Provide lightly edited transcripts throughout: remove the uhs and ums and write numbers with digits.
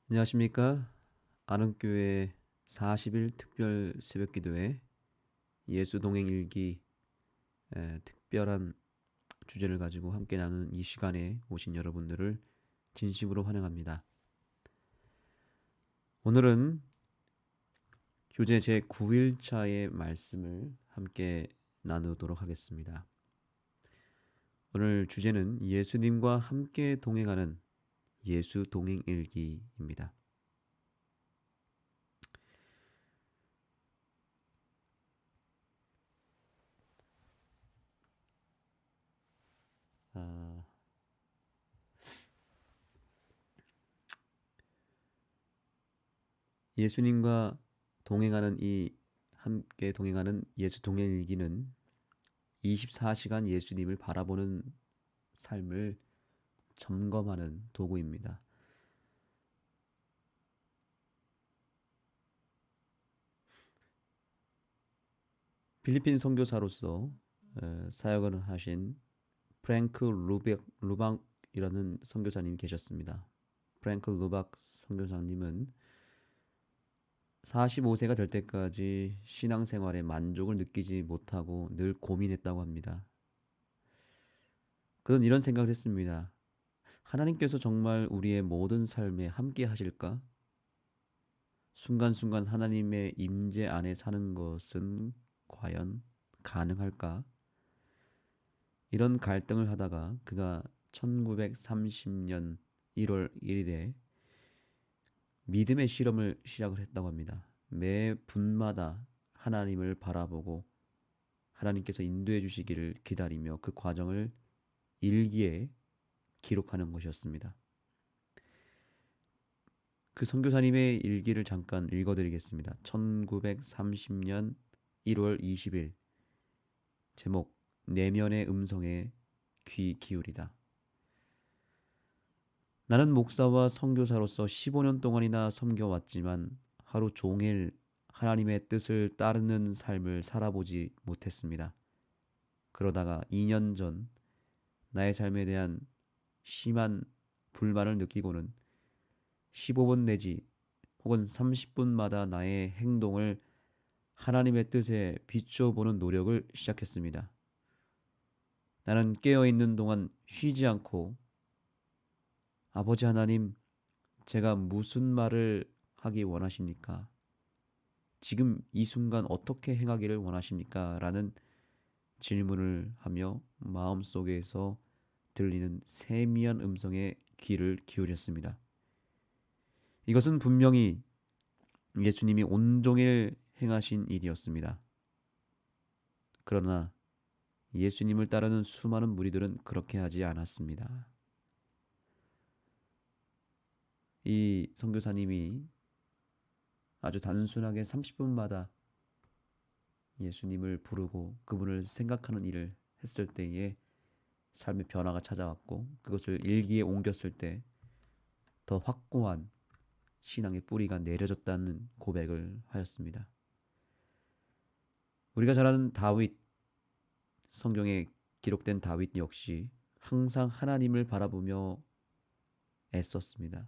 안녕하십니까? 아름교회 40일 특별 새벽기도회 예수 동행 일기 특별한 주제를 가지고 함께 나누는 이 시간에 오신 여러분들을 진심으로 환영합니다. 오늘은 교재 제9일차의 말씀을 함께 나누도록 하겠습니다. 오늘 주제는 예수님과 함께 동행하는 예수 동행 일기입니다. 아, 예수님과 함께 동행하는 예수 동행 일기는 24시간 예수님을 바라보는 삶을 점검하는 도구입니다. 필리핀 선교사로서 사역을 하신 프랭크 루박이라는 선교사님이 계셨습니다. 프랭크 루박 선교사님은 45세가 될 때까지 신앙생활에 만족을 느끼지 못하고 늘 고민했다고 합니다. 그는 이런 생각을 했습니다. 하나님께서 정말 우리의 모든 삶에 함께 하실까? 순간순간 하나님의 임재 안에 사는 것은 과연 가능할까? 이런 갈등을 하다가 그가 1930년 1월 1일에 믿음의 실험을 시작을 했다고 합니다. 매 분마다 하나님을 바라보고 하나님께서 인도해 주시기를 기다리며 그 과정을 일기에 기록하는 것이었습니다. 그 선교사님의 일기를 잠깐 읽어드리겠습니다. 1930년 1월 20일 제목 내면의 음성에 귀 기울이다. 나는 목사와 선교사로서 15년 동안이나 섬겨왔지만 하루 종일 하나님의 뜻을 따르는 삶을 살아보지 못했습니다. 그러다가 2년 전 나의 삶에 대한 심한 불만을 느끼고는 15분 내지 혹은 30분마다 나의 행동을 하나님의 뜻에 비춰보는 노력을 시작했습니다. 나는 깨어있는 동안 쉬지 않고 아버지 하나님, 제가 무슨 말을 하기 원하십니까? 지금 이 순간 어떻게 행하기를 원하십니까? 라는 질문을 하며 마음속에서 들리는 세미한 음성에 귀를 기울였습니다. 이것은 분명히 예수님이 온종일 행하신 일이었습니다. 그러나 예수님을 따르는 수많은 무리들은 그렇게 하지 않았습니다. 이 선교사님이 아주 단순하게 30분마다 예수님을 부르고 그분을 생각하는 일을 했을 때에 삶의 변화가 찾아왔고 그것을 일기에 옮겼을 때 더 확고한 신앙의 뿌리가 내려졌다는 고백을 하였습니다. 우리가 잘 아는 다윗, 성경에 기록된 다윗 역시 항상 하나님을 바라보며 애썼습니다.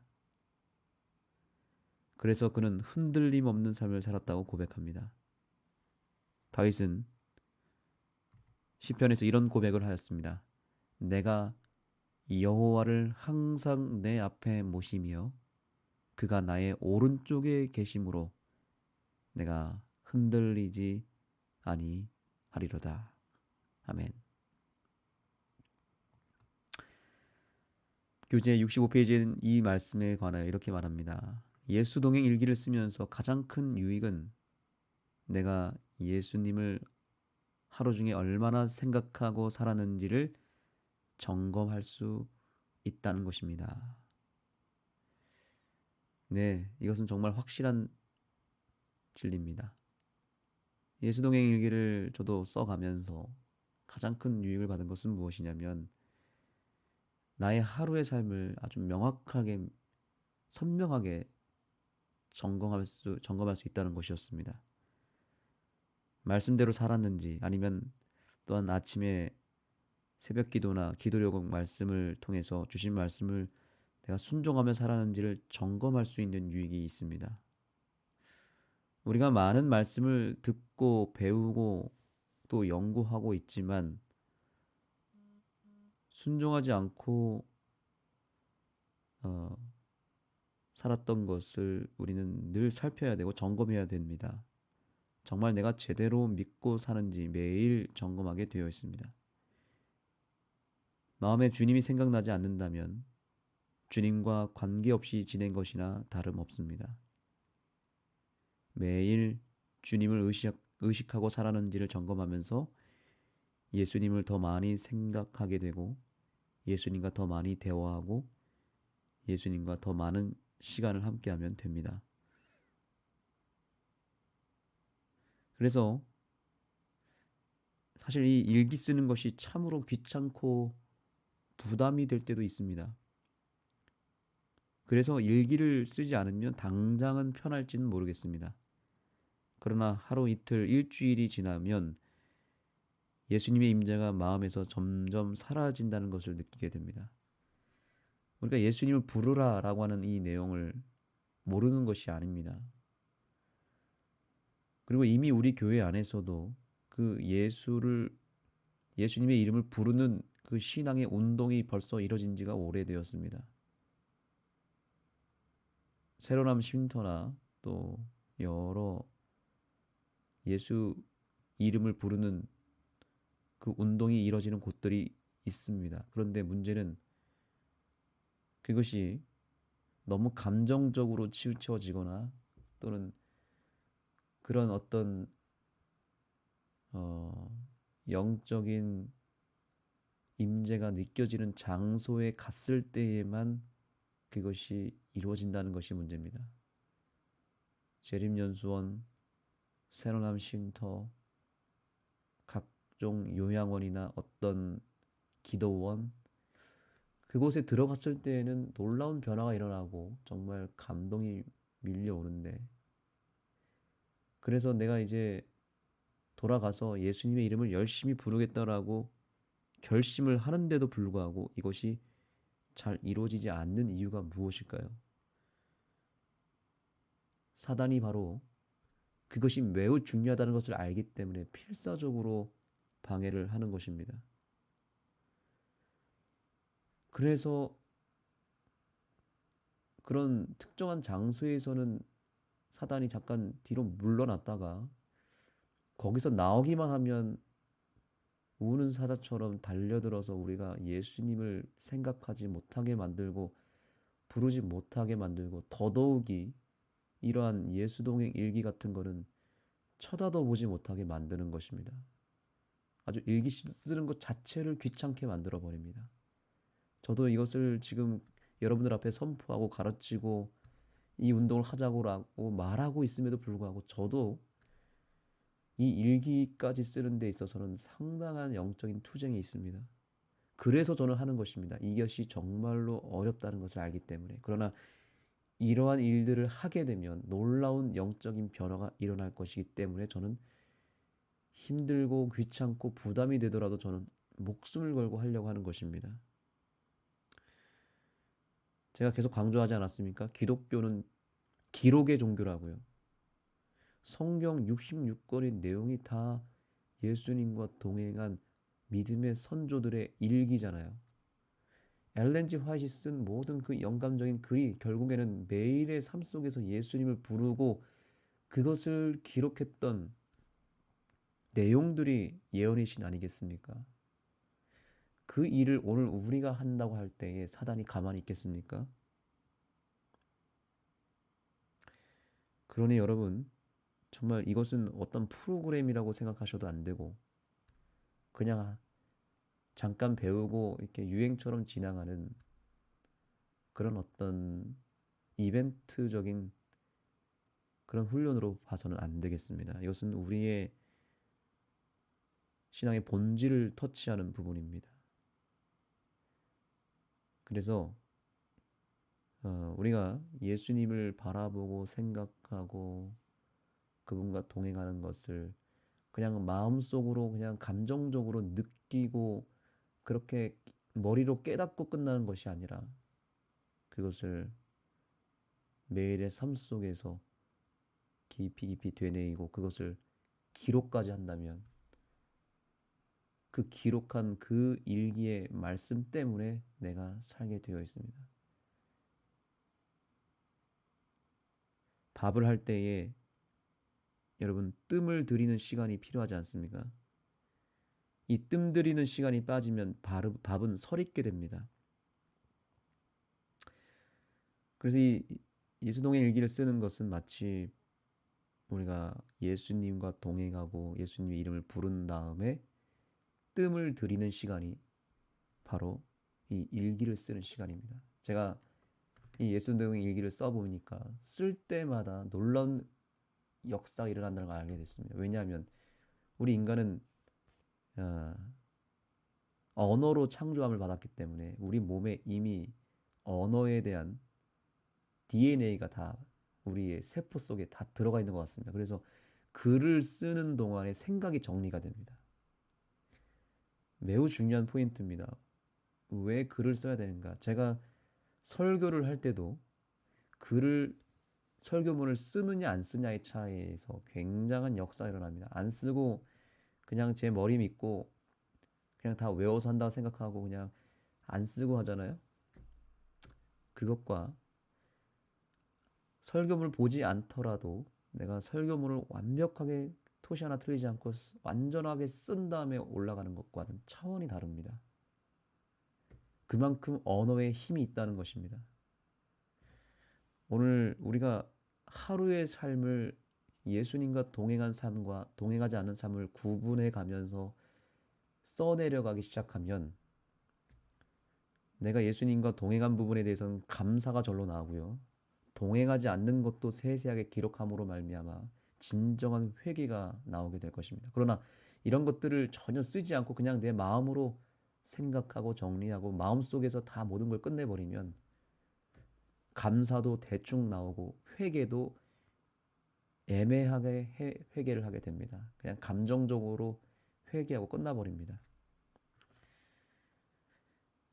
그래서 그는 흔들림 없는 삶을 살았다고 고백합니다. 다윗은 시편에서 이런 고백을 하였습니다. 내가 여호와를 항상 내 앞에 모시며 그가 나의 오른쪽에 계심으로 내가 흔들리지 아니하리로다. 아멘. 교재 65페이지에는 이 말씀에 관하여 이렇게 말합니다. 예수 동행 일기를 쓰면서 가장 큰 유익은 내가 예수님을 하루 중에 얼마나 생각하고 살았는지를 점검할 수 있다는 것입니다. 네, 이것은 정말 확실한 진리입니다. 예수동행 일기를 저도 써가면서 가장 큰 유익을 받은 것은 무엇이냐면 나의 하루의 삶을 아주 명확하게 선명하게 점검할 수 있다는 것이었습니다. 말씀대로 살았는지 아니면 또한 아침에 새벽 기도나 기도요금 말씀을 통해서 주신 말씀을 내가 순종하며 살아가는지를 점검할 수 있는 유익이 있습니다. 우리가 많은 말씀을 듣고 배우고 또 연구하고 있지만 순종하지 않고 어, 살았던 것을 우리는 늘 살펴야 되고 점검해야 됩니다. 정말 내가 제대로 믿고 사는지 매일 점검하게 되어 있습니다. 마음에 주님이 생각나지 않는다면 주님과 관계없이 지낸 것이나 다름없습니다. 매일 주님을 의식하고 살았는지를 점검하면서 예수님을 더 많이 생각하게 되고 예수님과 더 많이 대화하고 예수님과 더 많은 시간을 함께하면 됩니다. 그래서 사실 이 일기 쓰는 것이 참으로 귀찮고 부담이 될 때도 있습니다. 그래서 일기를 쓰지 않으면 당장은 편할지는 모르겠습니다. 그러나 하루 이틀 일주일이 지나면 예수님의 임재가 마음에서 점점 사라진다는 것을 느끼게 됩니다. 우리가 예수님을 부르라라고 하는 이 내용을 모르는 것이 아닙니다. 그리고 이미 우리 교회 안에서도 그 예수님의 이름을 부르는 그 신앙의 운동이 벌써 이뤄진 지가 오래되었습니다. 새로남 쉼터나 또 여러 예수 이름을 부르는 그 운동이 이뤄지는 곳들이 있습니다. 그런데 문제는 그것이 너무 감정적으로 치우쳐지거나 또는 그런 어떤 영적인 임재가 느껴지는 장소에 갔을 때에만 그것이 이루어진다는 것이 문제입니다. 재림연수원, 새로남 쉼터, 각종 요양원이나 어떤 기도원, 그곳에 들어갔을 때에는 놀라운 변화가 일어나고 정말 감동이 밀려오는데, 그래서 내가 이제 돌아가서 예수님의 이름을 열심히 부르겠다라고 결심을 하는데도 불구하고 이것이 잘 이루어지지 않는 이유가 무엇일까요? 사단이 바로 그것이 매우 중요하다는 것을 알기 때문에 필사적으로 방해를 하는 것입니다. 그래서 그런 특정한 장소에서는 사단이 잠깐 뒤로 물러났다가 거기서 나오기만 하면 우는 사자처럼 달려들어서 우리가 예수님을 생각하지 못하게 만들고 부르지 못하게 만들고 더더욱이 이러한 예수동행 일기 같은 거는 쳐다도 보지 못하게 만드는 것입니다. 아주 일기 쓰는 것 자체를 귀찮게 만들어 버립니다. 저도 이것을 지금 여러분들 앞에 선포하고 가르치고 이 운동을 하자고 말하고 있음에도 불구하고 저도 이 일기까지 쓰는 데 있어서는 상당한 영적인 투쟁이 있습니다. 그래서 저는 하는 것입니다. 이것이 정말로 어렵다는 것을 알기 때문에. 그러나 이러한 일들을 하게 되면 놀라운 영적인 변화가 일어날 것이기 때문에 저는 힘들고 귀찮고 부담이 되더라도 저는 목숨을 걸고 하려고 하는 것입니다. 제가 계속 강조하지 않았습니까? 기독교는 기록의 종교라고요. 성경 66권의 내용이 다 예수님과 동행한 믿음의 선조들의 일기잖아요. 엘렌 G 화이트이 쓴 모든 그 영감적인 글이 결국에는 매일의 삶 속에서 예수님을 부르고 그것을 기록했던 내용들이 예언의 신 아니겠습니까? 그 일을 오늘 우리가 한다고 할 때에 사단이 가만히 있겠습니까? 그러니 여러분, 정말 이것은 어떤 프로그램이라고 생각하셔도 안 되고 그냥 잠깐 배우고 이렇게 유행처럼 지나가는 그런 어떤 이벤트적인 그런 훈련으로 봐서는 안 되겠습니다. 이것은 우리의 신앙의 본질을 터치하는 부분입니다. 그래서 우리가 예수님을 바라보고 생각하고 그분과 동행하는 것을 그냥 마음속으로 그냥 감정적으로 느끼고 그렇게 머리로 깨닫고 끝나는 것이 아니라 그것을 매일의 삶 속에서 깊이 깊이 되뇌이고 그것을 기록까지 한다면 그 기록한 그 일기의 말씀 때문에 내가 살게 되어 있습니다. 밥을 할 때에 여러분 뜸을 들이는 시간이 필요하지 않습니까? 이 뜸 들이는 시간이 빠지면 밥은 설익게 됩니다. 그래서 이 예수동의 일기를 쓰는 것은 마치 우리가 예수님과 동행하고 예수님의 이름을 부른 다음에 뜸을 들이는 시간이 바로 이 일기를 쓰는 시간입니다. 제가 이 예수동의 일기를 써보니까 쓸 때마다 놀라운 역사가 일어난다는 걸 알게 됐습니다. 왜냐하면 우리 인간은 언어로 창조함을 받았기 때문에 우리 몸에 이미 언어에 대한 DNA가 다 우리의 세포 속에 다 들어가 있는 것 같습니다. 그래서 글을 쓰는 동안에 생각이 정리가 됩니다. 매우 중요한 포인트입니다. 왜 글을 써야 되는가? 제가 설교를 할 때도 글을 설교문을 쓰느냐 안 쓰냐의 차이에서 굉장한 역사가 일어납니다. 안 쓰고 그냥 제 머리 믿고 그냥 다 외워서 한다고 생각하고 그냥 안 쓰고 하잖아요. 그것과 설교문을 보지 않더라도 내가 설교문을 완벽하게 토시 하나 틀리지 않고 완전하게 쓴 다음에 올라가는 것과는 차원이 다릅니다. 그만큼 언어에 힘이 있다는 것입니다. 오늘 우리가 하루의 삶을 예수님과 동행한 삶과 동행하지 않은 삶을 구분해 가면서 써내려가기 시작하면 내가 예수님과 동행한 부분에 대해서는 감사가 절로 나오고요. 동행하지 않는 것도 세세하게 기록함으로 말미암아 진정한 회개가 나오게 될 것입니다. 그러나 이런 것들을 전혀 쓰지 않고 그냥 내 마음으로 생각하고 정리하고 마음속에서 다 모든 걸 끝내버리면 감사도 대충 나오고 회개도 애매하게 회개를 하게 됩니다. 그냥 감정적으로 회개하고 끝나버립니다.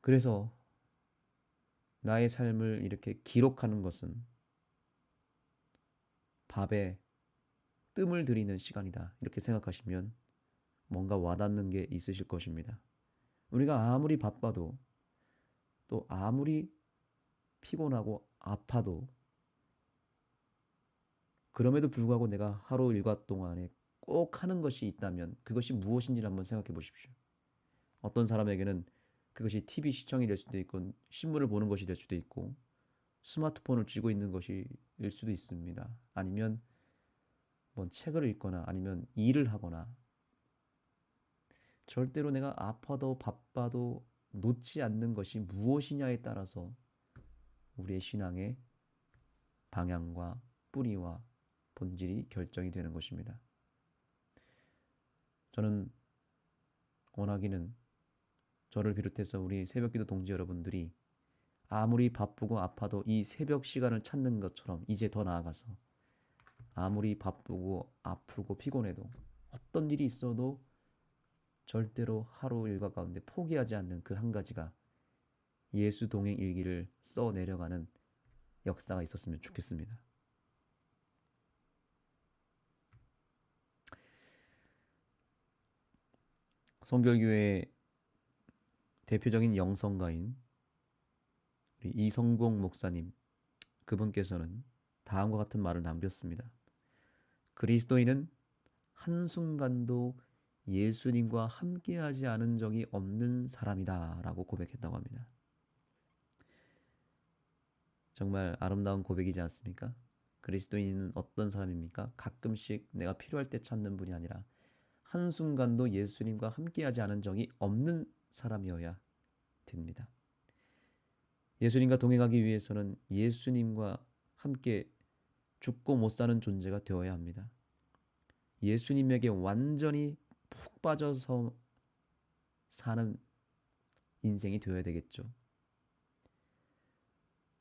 그래서 나의 삶을 이렇게 기록하는 것은 밥에 뜸을 들이는 시간이다. 이렇게 생각하시면 뭔가 와닿는 게 있으실 것입니다. 우리가 아무리 바빠도 또 아무리 피곤하고 아파도 그럼에도 불구하고 내가 하루 일과 동안에 꼭 하는 것이 있다면 그것이 무엇인지를 한번 생각해 보십시오. 어떤 사람에게는 그것이 TV 시청이 될 수도 있고 신문을 보는 것이 될 수도 있고 스마트폰을 쥐고 있는 것일 수도 있습니다. 아니면 뭐 책을 읽거나 아니면 일을 하거나 절대로 내가 아파도 바빠도 놓지 않는 것이 무엇이냐에 따라서 우리의 신앙의 방향과 뿌리와 본질이 결정이 되는 것입니다. 저는 원하기는 저를 비롯해서 우리 새벽기도 동지 여러분들이 아무리 바쁘고 아파도 이 새벽 시간을 찾는 것처럼 이제 더 나아가서 아무리 바쁘고 아프고 피곤해도 어떤 일이 있어도 절대로 하루 일과 가운데 포기하지 않는 그 한 가지가 예수 동행 일기를 써 내려가는 역사가 있었으면 좋겠습니다. 성결교회의 대표적인 영성가인 우리 이성봉 목사님, 그분께서는 다음과 같은 말을 남겼습니다. 그리스도인은 한순간도 예수님과 함께하지 않은 적이 없는 사람이다 라고 고백했다고 합니다. 정말 아름다운 고백이지 않습니까? 그리스도인은 어떤 사람입니까? 가끔씩 내가 필요할 때 찾는 분이 아니라 한순간도 예수님과 함께하지 않은 적이 없는 사람이어야 됩니다. 예수님과 동행하기 위해서는 예수님과 함께 죽고 못 사는 존재가 되어야 합니다. 예수님에게 완전히 푹 빠져서 사는 인생이 되어야 되겠죠.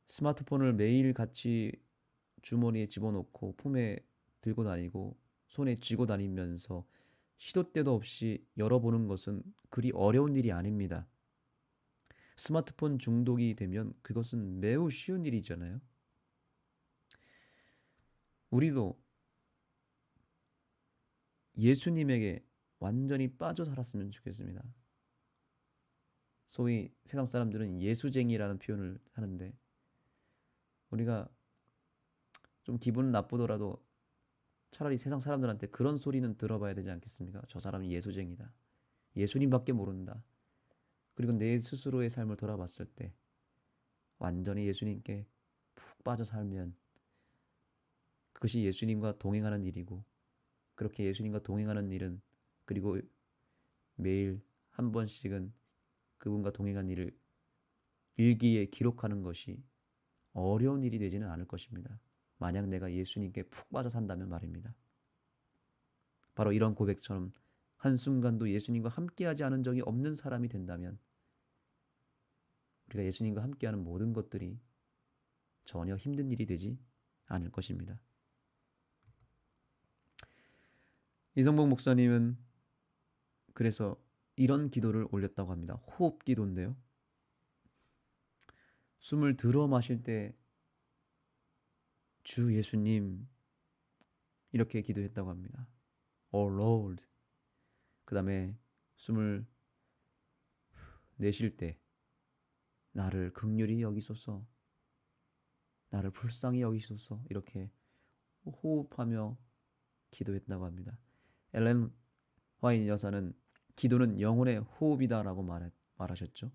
스마트폰을 매일 같이 주머니에 집어넣고 품에 들고 다니고 손에 쥐고 다니면서 시도 때도 없이 열어보는 것은 그리 어려운 일이 아닙니다. 스마트폰 중독이 되면 그것은 매우 쉬운 일이잖아요. 우리도 예수님에게 완전히 빠져 살았으면 좋겠습니다. 소위 세상 사람들은 예수쟁이라는 표현을 하는데, 우리가 좀 기분 나쁘더라도 차라리 세상 사람들한테 그런 소리는 들어봐야 되지 않겠습니까? 저 사람이 예수쟁이다. 예수님밖에 모른다. 그리고 내 스스로의 삶을 돌아봤을 때 완전히 예수님께 푹 빠져 살면 그것이 예수님과 동행하는 일이고, 그렇게 예수님과 동행하는 일은, 그리고 매일 한 번씩은 그분과 동행한 일을 일기에 기록하는 것이 어려운 일이 되지는 않을 것입니다. 만약 내가 예수님께 푹 빠져 산다면 말입니다. 바로 이런 고백처럼 한순간도 예수님과 함께하지 않은 적이 없는 사람이 된다면 우리가 예수님과 함께하는 모든 것들이 전혀 힘든 일이 되지 않을 것입니다. 이성복 목사님은 그래서 이런 기도를 올렸다고 합니다. 호흡 기도인데요. 숨을 들어 마실 때 주 예수님 이렇게 기도했다고 합니다. Oh Lord. 그 다음에 숨을 내쉴 때 나를 긍휼히 여기소서, 나를 불쌍히 여기소서, 이렇게 호흡하며 기도했다고 합니다. 엘렌 화이트 여사는 기도는 영혼의 호흡이다라고 말하셨죠.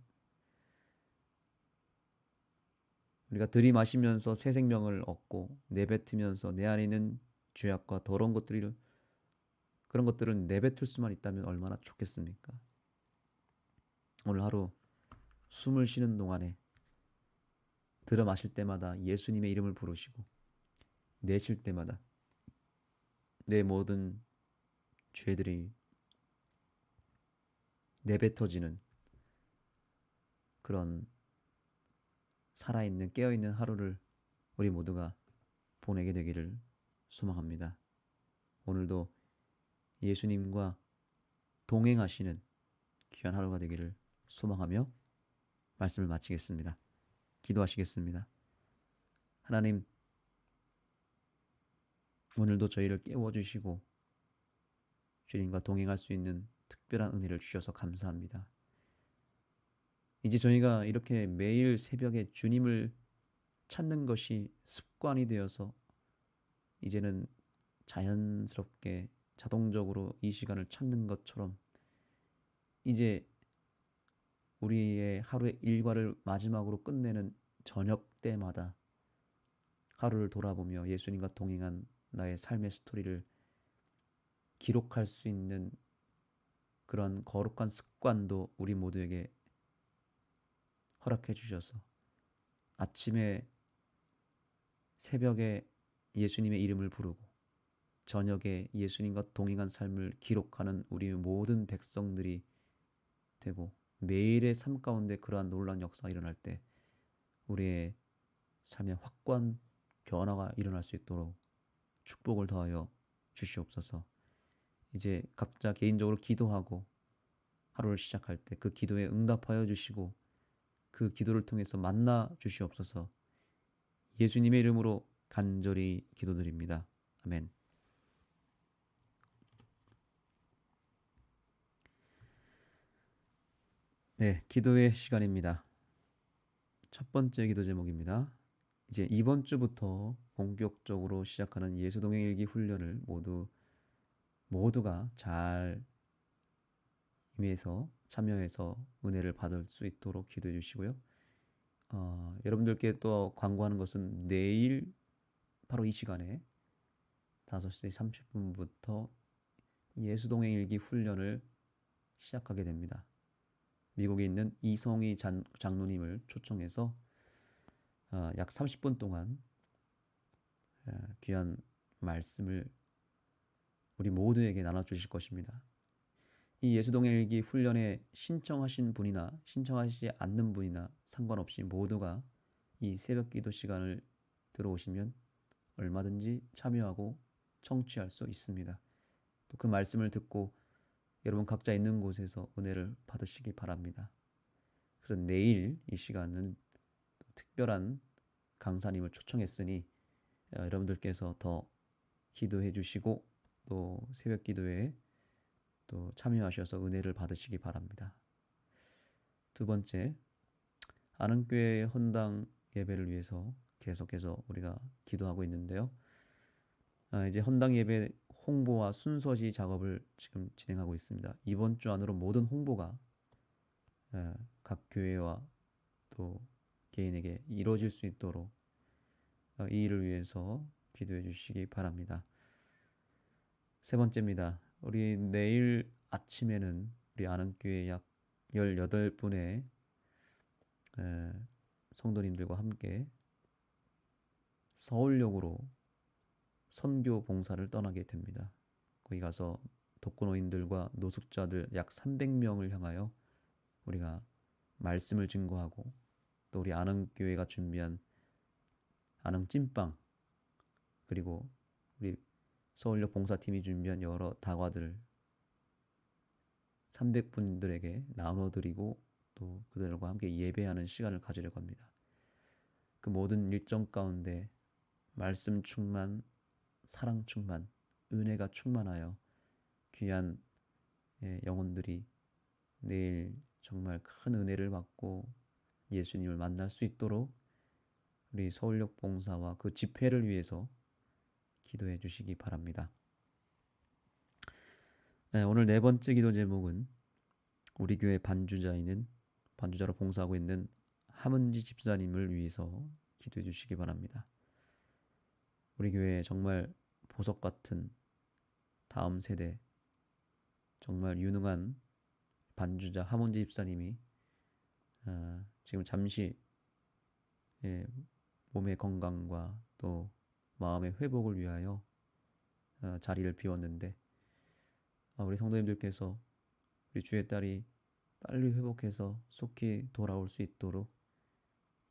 우리가 들이마시면서 새 생명을 얻고 내뱉으면서 내 안에 있는 죄악과 더러운 그런 것들을 내뱉을 수만 있다면 얼마나 좋겠습니까? 오늘 하루 숨을 쉬는 동안에 들어 마실 때마다 예수님의 이름을 부르시고 내쉴 때마다 내 모든 죄들이 내뱉어지는 그런 살아있는 깨어있는 하루를 우리 모두가 보내게 되기를 소망합니다. 오늘도 예수님과 동행하시는 귀한 하루가 되기를 소망하며 말씀을 마치겠습니다. 기도하시겠습니다. 하나님, 오늘도 저희를 깨워주시고 주님과 동행할 수 있는 특별한 은혜를 주셔서 감사합니다. 이제 저희가 이렇게 매일 새벽에 주님을 찾는 것이 습관이 되어서 이제는 자연스럽게 자동적으로 이 시간을 찾는 것처럼 이제 우리의 하루의 일과를 마지막으로 끝내는 저녁 때마다 하루를 돌아보며 예수님과 동행한 나의 삶의 스토리를 기록할 수 있는 그런 거룩한 습관도 우리 모두에게 허락해 주셔서 아침에 새벽에 예수님의 이름을 부르고 저녁에 예수님과 동행한 삶을 기록하는 우리 모든 백성들이 되고, 매일의 삶 가운데 그러한 놀라운 역사가 일어날 때 우리의 삶에 확고한 변화가 일어날 수 있도록 축복을 더하여 주시옵소서. 이제 각자 개인적으로 기도하고 하루를 시작할 때 그 기도에 응답하여 주시고 그 기도를 통해서 만나 주시옵소서. 예수님의 이름으로 간절히 기도드립니다. 아멘. 네, 기도의 시간입니다. 첫 번째 기도 제목입니다. 이제 이번 주부터 본격적으로 시작하는 예수동행 일기 훈련을 모두가 잘 임해서 참여해서 은혜를 받을 수 있도록 기도해 주시고요. 여러분들께 또 광고하는 것은 내일 바로 이 시간에 5시 30분부터 예수동행 일기 훈련을 시작하게 됩니다. 미국에 있는 이성희 장로님을 초청해서 약 30분 동안 귀한 말씀을 우리 모두에게 나눠주실 것입니다. 이 예수동행 일기 훈련에 신청하신 분이나 신청하시지 않는 분이나 상관없이 모두가 이 새벽 기도 시간을 들어오시면 얼마든지 참여하고 청취할 수 있습니다. 또 그 말씀을 듣고 여러분 각자 있는 곳에서 은혜를 받으시기 바랍니다. 그래서 내일 이 시간은 특별한 강사님을 초청했으니 여러분들께서 더 기도해 주시고 또 새벽 기도에 또 참여하셔서 은혜를 받으시기 바랍니다. 두 번째, 아는교회 헌당 예배를 위해서 계속해서 우리가 기도하고 있는데요. 이제 헌당 예배 홍보와 순서시 작업을 지금 진행하고 있습니다. 이번 주 안으로 모든 홍보가 각 교회와 또 개인에게 이루어질 수 있도록 이 일을 위해서 기도해 주시기 바랍니다. 세 번째입니다. 우리 내일 아침에는 우리 아는교회 약 18분의 성도님들과 함께 서울역으로 선교 봉사를 떠나게 됩니다. 거기 가서 독거노인들과 노숙자들 약 300명을 향하여 우리가 말씀을 증거하고 또 우리 아능교회가 준비한 아능찐빵 그리고 우리 서울역 봉사팀이 준비한 여러 다과들 300분들에게 나눠드리고 또 그들과 함께 예배하는 시간을 가지려고 합니다. 그 모든 일정 가운데 말씀 충만, 사랑 충만, 은혜가 충만하여 귀한 영혼들이 내일 정말 큰 은혜를 받고 예수님을 만날 수 있도록 우리 서울역 봉사와 그 집회를 위해서 기도해 주시기 바랍니다. 오늘 네 번째 기도 제목은 우리 교회 반주자로 봉사하고 있는 함은지 집사님을 위해서 기도해 주시기 바랍니다. 우리 교회에 정말 보석 같은 다음 세대 정말 유능한 반주자 함은지 집사님이 지금 잠시 몸의 건강과 또 마음의 회복을 위하여 자리를 비웠는데 우리 성도님들께서 우리 주의 딸이 빨리 회복해서 속히 돌아올 수 있도록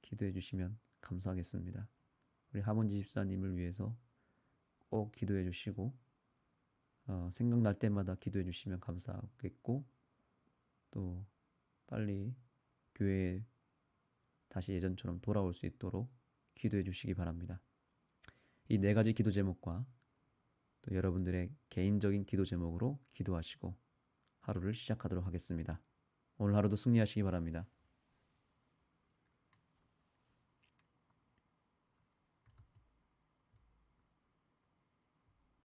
기도해 주시면 감사하겠습니다. 우리 함은지 집사님을 위해서 꼭 기도해 주시고 생각날 때마다 기도해 주시면 감사하겠고 또 빨리 교회에 다시 예전처럼 돌아올 수 있도록 기도해 주시기 바랍니다. 이 네 가지 기도 제목과 또 여러분들의 개인적인 기도 제목으로 기도하시고 하루를 시작하도록 하겠습니다. 오늘 하루도 승리하시기 바랍니다.